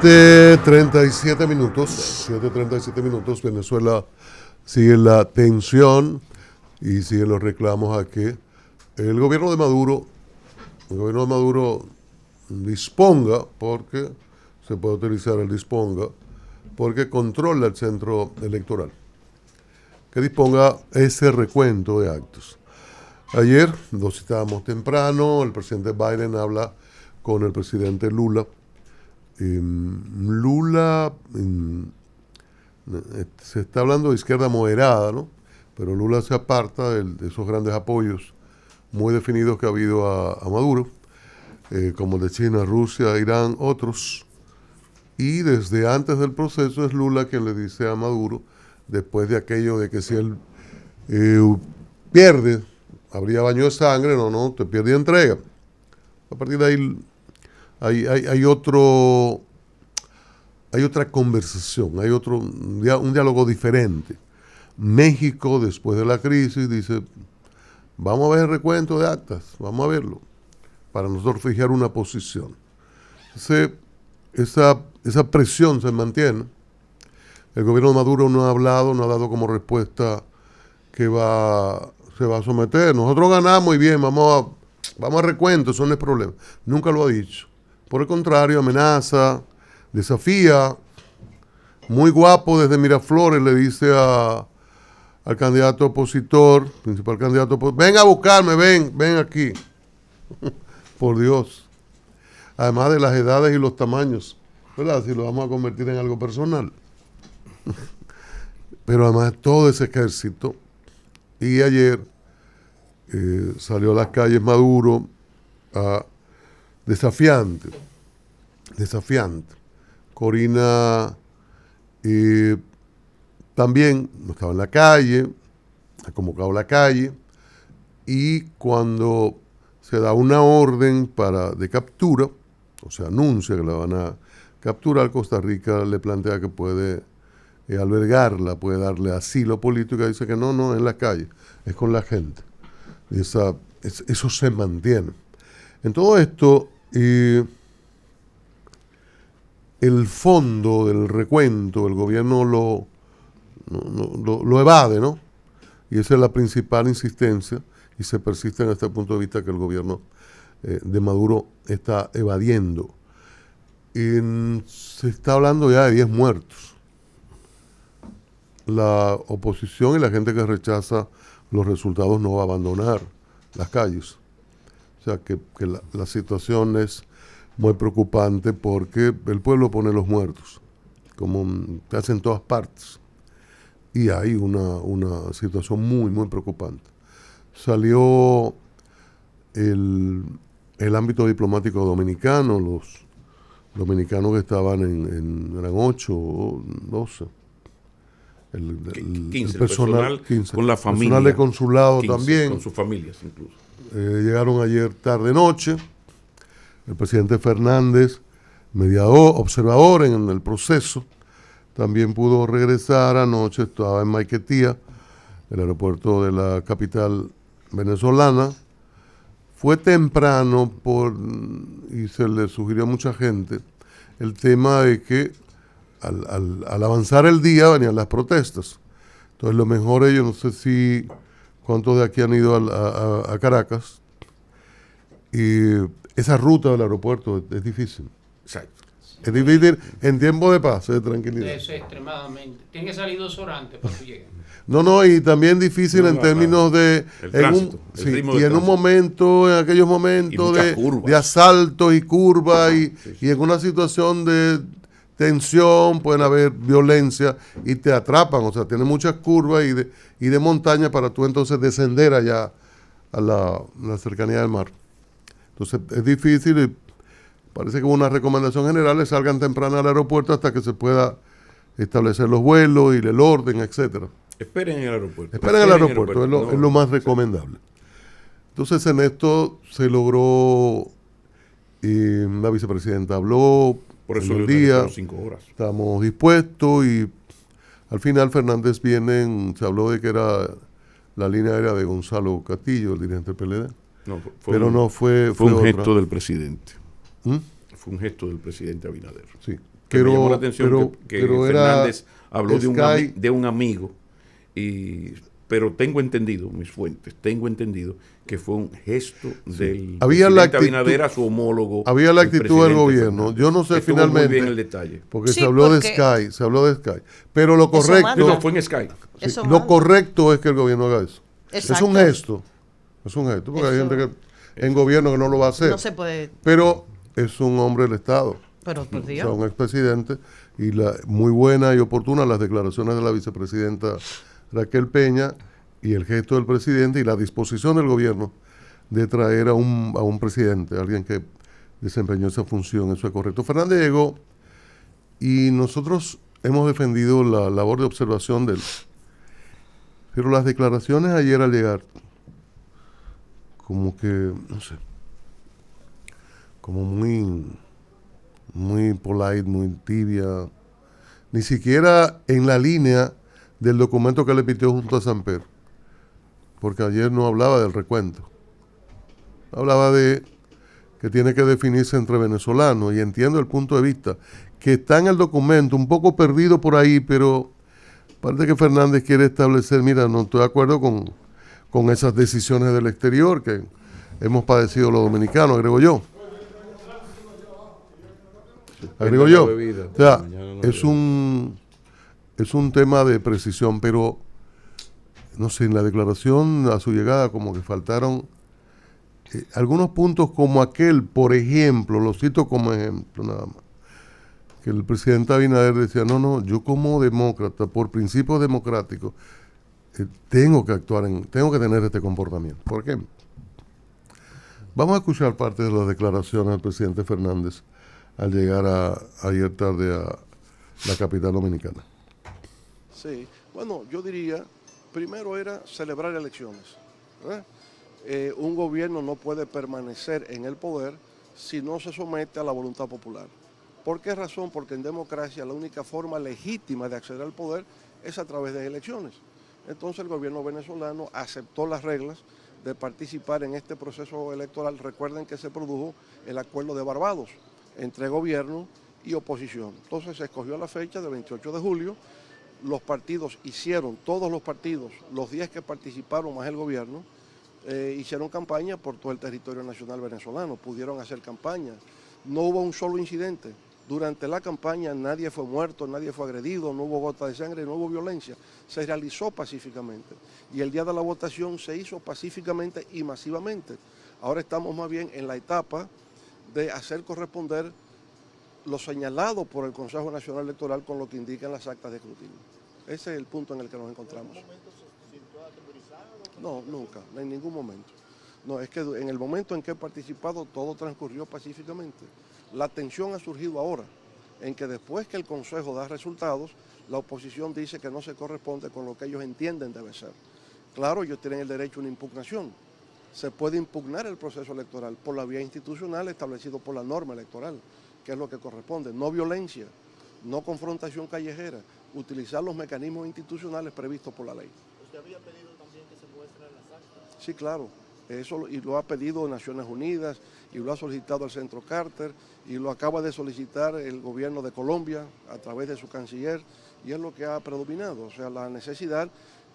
7:37 minutos. 7:37 minutos. Venezuela sigue la tensión y siguen los reclamos a que el gobierno de Maduro disponga, porque se puede utilizar el disponga, porque controla el centro electoral, que disponga ese recuento de actos. Ayer, lo citábamos temprano, el presidente Biden habla con el presidente Lula. Se está hablando de izquierda moderada, ¿no? Pero Lula se aparta de esos grandes apoyos muy definidos que ha habido a Maduro, como el de China, Rusia, Irán, otros. Y desde antes del proceso es Lula quien le dice a Maduro, después de aquello de que si él pierde, habría baño de sangre, no, te pierde y entrega. A partir de ahí hay otra conversación, hay un diálogo diferente. México, después de la crisis, dice, vamos a ver el recuento de actas, vamos a verlo, para nosotros fijar una posición. Esa presión se mantiene. El gobierno de Maduro no ha hablado, no ha dado como respuesta que se va a someter. Nosotros ganamos y bien, vamos a recuento, eso no es problema. Nunca lo ha dicho. Por el contrario, amenaza, desafía. Muy guapo desde Miraflores le dice al candidato opositor, principal candidato opositor, ven a buscarme, ven aquí. Por Dios. Además de las edades y los tamaños, ¿verdad? Si lo vamos a convertir en algo personal. Pero además todo ese ejército. Y ayer salió a las calles Maduro desafiante. Corina también no estaba en la calle, ha convocado la calle, y cuando se da una orden de captura, o se anuncia que la van a capturar, Costa Rica le plantea que puede albergarla, puede darle asilo político, y dice que no, en la calle, es con la gente. Eso se mantiene. En todo esto, el fondo del recuento, el gobierno lo evade, ¿no? Y esa es la principal insistencia, y se persiste en este punto de vista que el gobierno de Maduro está evadiendo. Se está hablando ya de 10 muertos. La oposición y la gente que rechaza los resultados no va a abandonar las calles. O sea que la situación es muy preocupante porque el pueblo pone los muertos, como se hace en todas partes. Y hay una situación muy, muy preocupante. Salió el ámbito diplomático dominicano, los dominicanos que estaban eran 8 o 12. El 15, el personal 15, con la familia. Personal de consulado 15, también. con sus familias incluso. Llegaron ayer tarde-noche. El presidente Fernández, mediador, observador en el proceso, también pudo regresar anoche, estaba en Maiquetía, el aeropuerto de la capital venezolana. Fue temprano y se le sugirió a mucha gente el tema de que al avanzar el día venían las protestas. Entonces lo mejor ellos, no sé cuántos de aquí han ido a Caracas, y esa ruta del aeropuerto es difícil. Exacto. Es difícil en tiempo de paz, de tranquilidad. Es extremadamente. Tiene que salir 2 horas antes para que llegue. No, y también difícil en términos de... El tránsito, el ritmo del y en un momento, en aquellos momentos de asaltos y curvas, y en una situación de tensión, pueden haber violencia y te atrapan. O sea, tiene muchas curvas y de montaña para tú entonces descender allá a la cercanía del mar. Entonces es difícil y parece que una recomendación general es salgan temprano al aeropuerto hasta que se pueda establecer los vuelos y el orden, etcétera. Esperen en el aeropuerto. Esperen en el aeropuerto, es lo más recomendable. Entonces en esto se logró, la vicepresidenta habló por eso en el día, 5 horas. Estamos dispuestos, y al final Fernández se habló de que era la línea aérea de Gonzalo Castillo, el dirigente del PLD. Fue un otra. gesto del presidente. ¿Mm? Fue un gesto del presidente Abinader. Sí. que me Pero- llamó la atención pero- que pero era Fernández habló Sky. de un amigo, pero tengo entendido, mis fuentes, tengo entendido que fue un gesto del Había la presidente actitud- Abinader a su homólogo. había la el actitud del presidente gobierno. Fernández. Yo no sé Estuvo finalmente, muy bien el detalle. porque Sí, se habló porque- de Sky. Pero lo Eso correcto, manda. No, fue en Sky. sí, Eso lo manda. correcto es que el gobierno haga eso. Es Exacto. un gesto. Es un gesto, porque hay Eso- gente que en gobierno que no lo va a hacer. No se puede, Pero es un hombre del Estado. pero por O Dios. sea, un expresidente, y muy buena y oportuna las declaraciones de la vicepresidenta Raquel Peña y el gesto del presidente y la disposición del gobierno de traer a un presidente, alguien que desempeñó esa función, eso es correcto. Fernández llegó y nosotros hemos defendido la labor de observación de él. Pero las declaraciones ayer al llegar, como que, no sé, como muy polite, muy tibia, ni siquiera en la línea del documento que le pidió junto a Samper, porque ayer no hablaba del recuento, hablaba de que tiene que definirse entre venezolanos, y entiendo el punto de vista, que está en el documento, un poco perdido por ahí, pero parece que Fernández quiere establecer, mira, no estoy de acuerdo con esas decisiones del exterior que hemos padecido los dominicanos, agrego yo. Agrego La yo. bebida. O sea, Mañana no es un tema de precisión, pero no sé, en la declaración a su llegada como que faltaron algunos puntos como aquel, por ejemplo, lo cito como ejemplo nada más, que el presidente Abinader decía, no, yo como demócrata, por principios democráticos, tengo que tener este comportamiento. ¿Por qué? Vamos a escuchar parte de las declaraciones del presidente Fernández al llegar ayer tarde a la capital dominicana. Sí, bueno, yo diría, primero era celebrar elecciones. ¿Verdad? Un gobierno no puede permanecer en el poder si no se somete a la voluntad popular. ¿Por qué razón? Porque en democracia la única forma legítima de acceder al poder es a través de elecciones. Entonces el gobierno venezolano aceptó las reglas de participar en este proceso electoral. Recuerden que se produjo el acuerdo de Barbados entre gobierno y oposición. Entonces se escogió la fecha del 28 de julio. Los partidos hicieron, todos los partidos, los 10 que participaron más el gobierno, hicieron campaña por todo el territorio nacional venezolano, pudieron hacer campaña. No hubo un solo incidente. Durante la campaña nadie fue muerto, nadie fue agredido, no hubo gota de sangre, no hubo violencia. Se realizó pacíficamente. Y el día de la votación se hizo pacíficamente y masivamente. Ahora estamos más bien en la etapa de hacer corresponder lo señalado por el Consejo Nacional Electoral con lo que indican las actas de escrutinio. Ese es el punto en el que nos encontramos. ¿En algún momento se sintió atemorizado? No, nunca, en ningún momento. No, es que en el momento en que he participado todo transcurrió pacíficamente. La tensión ha surgido ahora, en que después que el Consejo da resultados, la oposición dice que no se corresponde con lo que ellos entienden debe ser. Claro, ellos tienen el derecho a una impugnación. Se puede impugnar el proceso electoral por la vía institucional establecido por la norma electoral, que es lo que corresponde. No violencia, no confrontación callejera, utilizar los mecanismos institucionales previstos por la ley. ¿Usted había pedido también que se muestren las actas? Sí, claro. Eso y lo ha pedido Naciones Unidas y lo ha solicitado el Centro Carter y lo acaba de solicitar el gobierno de Colombia a través de su canciller y es lo que ha predominado, o sea, la necesidad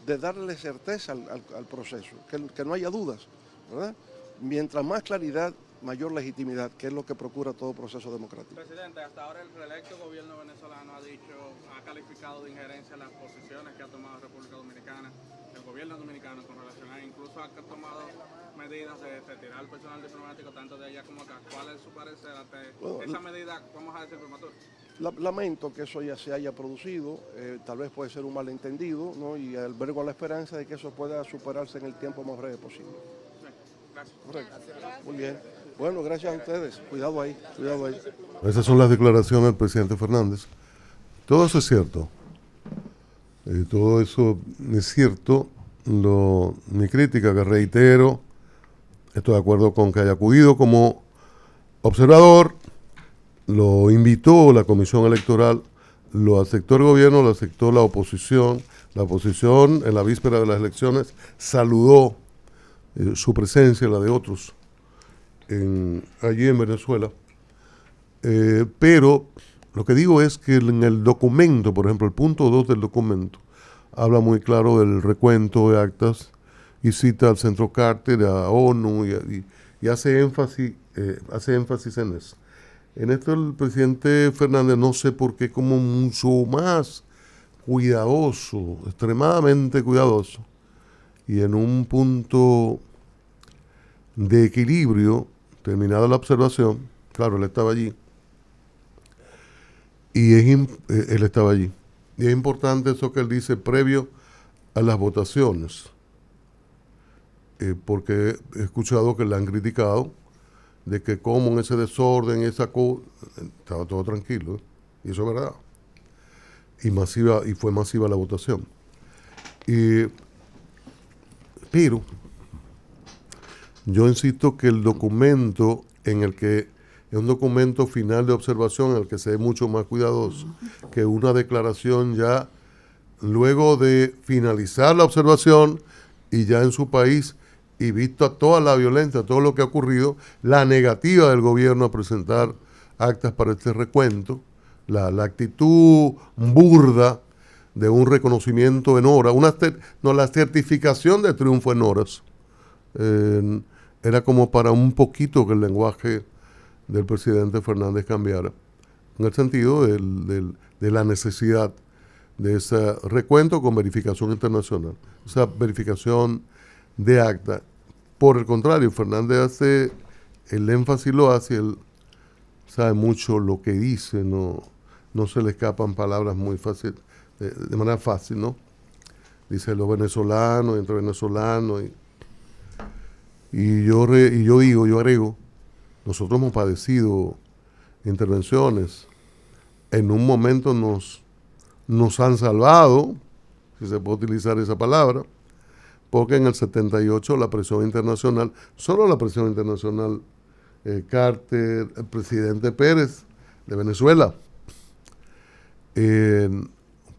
de darle certeza al proceso, que no haya dudas, ¿verdad? Mientras más claridad, mayor legitimidad, que es lo que procura todo proceso democrático. Presidente, hasta ahora el reelecto gobierno venezolano ha calificado de injerencia las posiciones que ha tomado República Dominicana, el gobierno dominicano con relación a, incluso ha tomado medidas de retirar al personal diplomático tanto de allá como acá. ¿Cuál es su parecer ante esa medida, vamos a decir, prematura? Lamento que eso ya se haya producido, tal vez puede ser un malentendido, ¿no? Y albergo la esperanza de que eso pueda superarse en el tiempo más breve posible. Gracias. Correcto. Muy bien. Bueno, gracias a ustedes. Cuidado ahí, cuidado ahí. Esas son las declaraciones del presidente Fernández. Todo eso es cierto. Todo eso es cierto. Mi crítica, que reitero, estoy de acuerdo con que haya acudido como observador, lo invitó la Comisión Electoral, lo aceptó el gobierno, lo aceptó la oposición. La oposición en la víspera de las elecciones saludó su presencia, la de otros, allí en Venezuela. Pero Lo que digo es que en el documento, por ejemplo, el punto 2 del documento, habla muy claro del recuento de actas y cita al Centro Carter, a ONU y hace énfasis en eso. En esto el presidente Fernández, no sé por qué, como mucho más cuidadoso, extremadamente cuidadoso, y en un punto de equilibrio, terminada la observación, claro, él estaba allí, él estaba allí. Y es importante eso que él dice previo a las votaciones, porque he escuchado que le han criticado de que como en ese desorden, estaba todo tranquilo, y eso es verdad. Y fue masiva la votación. Pero yo insisto que el documento es un documento final de observación en el que se ve mucho más cuidadoso que una declaración ya luego de finalizar la observación y ya en su país y visto toda la violencia, todo lo que ha ocurrido, la negativa del gobierno a presentar actas para este recuento, la actitud burda de un reconocimiento en horas, la certificación de triunfo en horas. Era como para un poquito que el lenguaje del presidente Fernández cambiara, en el sentido de la necesidad de ese recuento con verificación internacional, esa verificación de acta. Por el contrario, Fernández hace el énfasis, lo hace, él sabe mucho lo que dice, no se le escapan palabras muy fácil, de manera fácil, ¿no? Dice los venezolanos, entre venezolanos, y yo agrego, nosotros hemos padecido intervenciones, en un momento nos han salvado, si se puede utilizar esa palabra, porque en el 78 la presión internacional, solo la presión internacional, Carter, el presidente Pérez de Venezuela,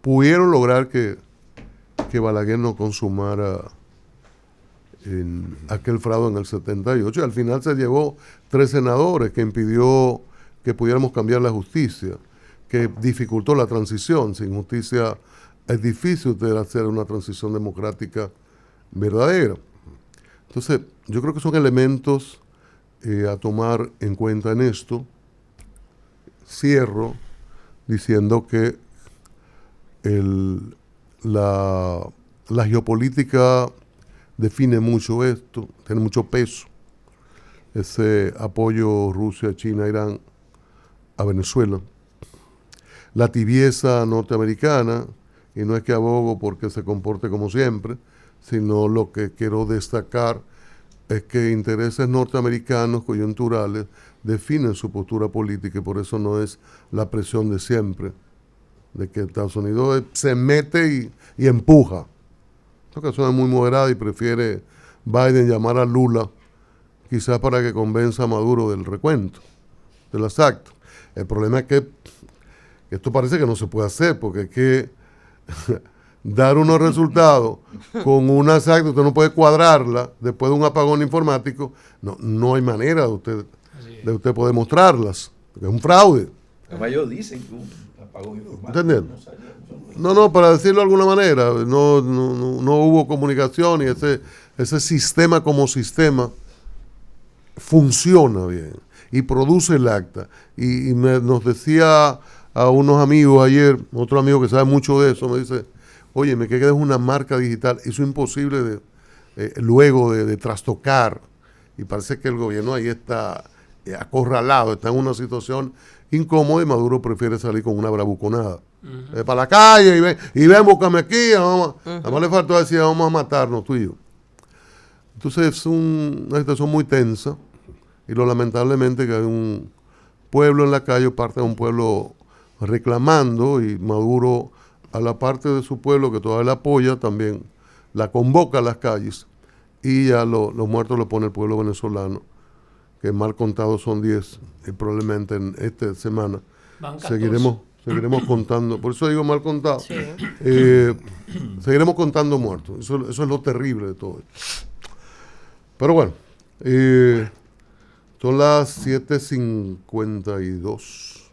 pudieron lograr que Balaguer no consumara aquel fraude en el 78, y al final se llevó 3 senadores que impidió que pudiéramos cambiar la justicia, que dificultó la transición. Sin justicia es difícil hacer una transición democrática verdadera. Entonces, yo creo que son elementos a tomar en cuenta en esto. Cierro diciendo que la geopolítica define mucho esto, tiene mucho peso. Ese apoyo Rusia, China, Irán a Venezuela. La tibieza norteamericana, y no es que abogo porque se comporte como siempre, sino lo que quiero destacar es que intereses norteamericanos coyunturales definen su postura política, y por eso no es la presión de siempre, de que Estados Unidos se mete y empuja. Esta ocasión es muy moderada y prefiere Biden llamar a Lula, quizás para que convenza a Maduro del recuento, de las actas. El problema es que esto parece que no se puede hacer, porque es que dar unos resultados con unas actas, usted no puede cuadrarla después de un apagón informático, no hay manera de usted poder mostrarlas, porque es un fraude. Además ellos dicen que un apagón informático. ¿Entendiendo? No, para decirlo de alguna manera, no hubo comunicación, y ese sistema como sistema funciona bien y produce el acta. Y nos decía a unos amigos ayer, otro amigo que sabe mucho de eso, me dice, oye, me queda una marca digital, eso es imposible luego de trastocar, y parece que el gobierno ahí está acorralado, está en una situación incómoda, y Maduro prefiere salir con una bravuconada. Para la calle, y ven, búscame aquí, además le faltó decir, vamos a matarnos tú y yo. Entonces es una situación muy tensa, y lo lamentablemente que hay un pueblo en la calle, parte de un pueblo reclamando, y Maduro a la parte de su pueblo que todavía la apoya, también la convoca a las calles, y ya los muertos lo pone el pueblo venezolano, que mal contado son 10, y probablemente en esta semana seguiremos contando, por eso digo mal contado, sí. Seguiremos contando muertos, eso es lo terrible de todo esto. Pero bueno, son las 7:52.